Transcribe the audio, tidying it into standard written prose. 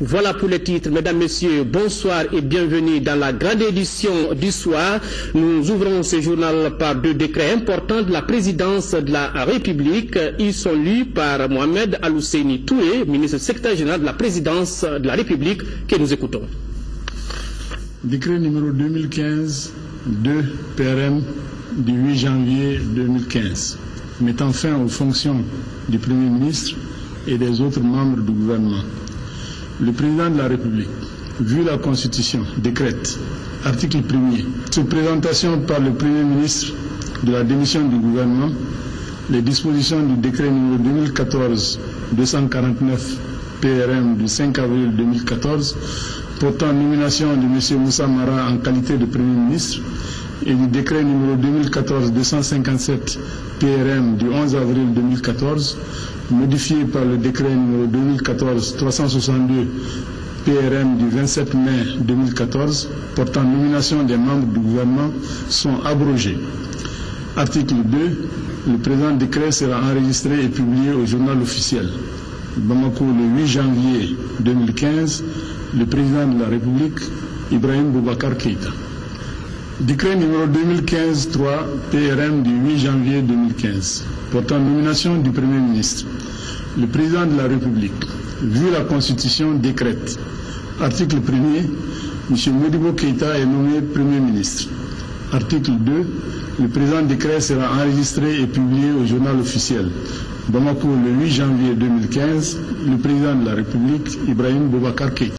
Voilà pour les titres. Mesdames, Messieurs, bonsoir et bienvenue dans la grande édition du soir. Nous ouvrons ce journal par deux décrets importants de la présidence de la République. Ils sont lus par Mohamed Al-Husseini Touré, ministre secrétaire général de la présidence de la République, que nous écoutons. Décret numéro 2015-2 PRM du 8 janvier 2015, mettant fin aux fonctions du Premier ministre et des autres membres du gouvernement. Le président de la République, vu la Constitution, décrète, article 1er, sous présentation par le Premier ministre de la démission du gouvernement, les dispositions du décret numéro 2014-249 PRM du 5 avril 2014 portant nomination de M. Moussa Mara en qualité de Premier ministre et du décret numéro 2014-257 PRM du 11 avril 2014 modifié par le décret numéro 2014-362 PRM du 27 mai 2014 portant nomination des membres du gouvernement sont abrogés. Article 2. Le présent décret sera enregistré et publié au journal officiel. Bamako le 8 janvier 2015, le président de la République, Ibrahim Boubacar Keïta. Décret numéro 2015-3 PRM du 8 janvier 2015 portant nomination du Premier ministre. Le président de la République, vu la Constitution, décrète. Article 1er, M. Modibo Keïta est nommé Premier ministre. Article 2, le présent décret sera enregistré et publié au journal officiel. Bamako le 8 janvier 2015, le président de la République, Ibrahim Boubacar Keïta.